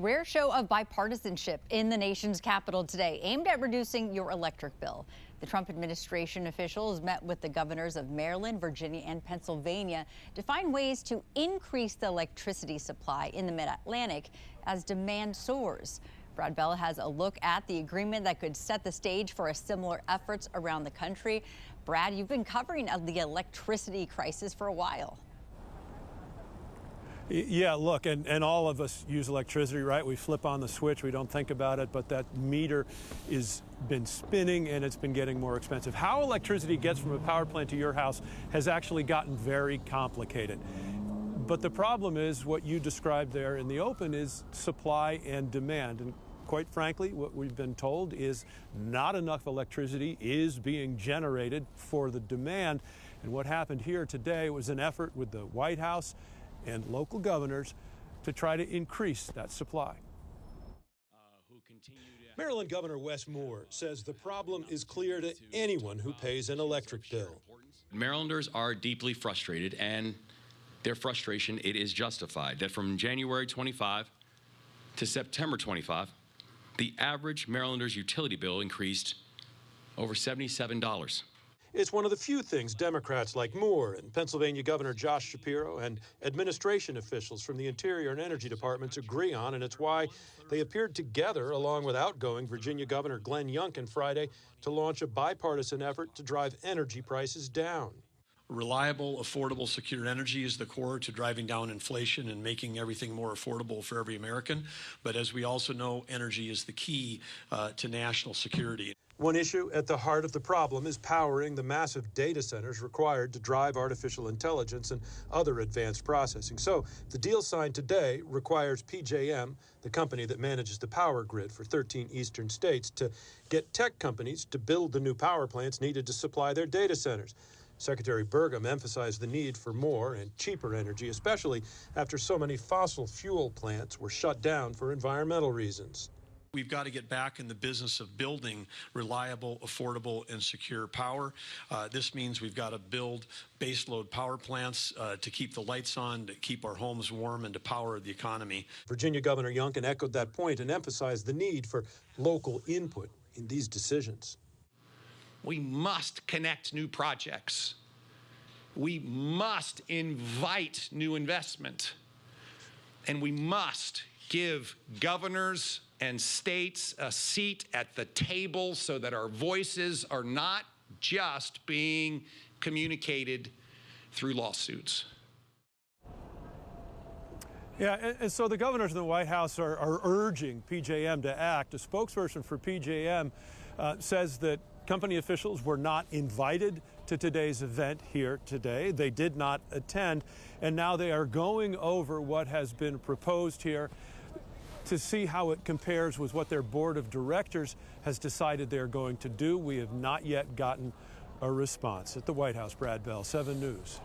rare show of bipartisanship in the nation's capital today, aimed at reducing your electric bill. The Trump administration officials met with the governors of Maryland, Virginia, and Pennsylvania to find ways to increase the electricity supply in the mid-Atlantic as demand soars. Brad Bell has a look at the agreement that could set the stage for a similar efforts around the country. Brad, you've been covering the electricity crisis for a while. Yeah, look, and all of us use electricity, right? We flip on the switch, we don't think about it, but that meter has been spinning and it's been getting more expensive. How electricity gets from a power plant to your house has actually gotten very complicated. But the problem is what you described there in the open is supply and demand. And quite frankly, what we've been told is not enough electricity is being generated for the demand. And what happened here today was an effort with the White House and local governors to try to increase that supply. Maryland Governor Wes Moore says the problem is clear to anyone who pays an electric bill. Marylanders are deeply frustrated, and their frustration, it is justified, that from January 25 to September 25, the average Marylander's utility bill increased over $77. It's one of the few things Democrats like Moore and Pennsylvania Governor Josh Shapiro and administration officials from the Interior and Energy Departments agree on, and it's why they appeared together along with outgoing Virginia Governor Glenn Youngkin Friday to launch a bipartisan effort to drive energy prices down. Reliable, affordable, secure energy is the core to driving down inflation and making everything more affordable for every American. But as we also know, energy is the key to national security. One issue at the heart of the problem is powering the massive data centers required to drive artificial intelligence and other advanced processing. So the deal signed today requires PJM, the company that manages the power grid for 13 eastern states, to get tech companies to build the new power plants needed to supply their data centers. Secretary Burgum emphasized the need for more and cheaper energy, especially after so many fossil fuel plants were shut down for environmental reasons. We've got to get back in the business of building reliable, affordable, and secure power. This means we've got to build baseload power plants to keep the lights on, to keep our homes warm, and to power the economy. Virginia Governor Youngkin echoed that point and emphasized the need for local input in these decisions. We must connect new projects. We must invite new investment. And we must give governors and states a seat at the table so that our voices are not just being communicated through lawsuits. Yeah, and so the governors in the White House are urging PJM to act. A spokesperson for PJM says that company officials were not invited to today's event here today. They did not attend, and now they are going over what has been proposed here to see how it compares with what their board of directors has decided they're going to do. We have not yet gotten a response. At the White House, Brad Bell, 7 News.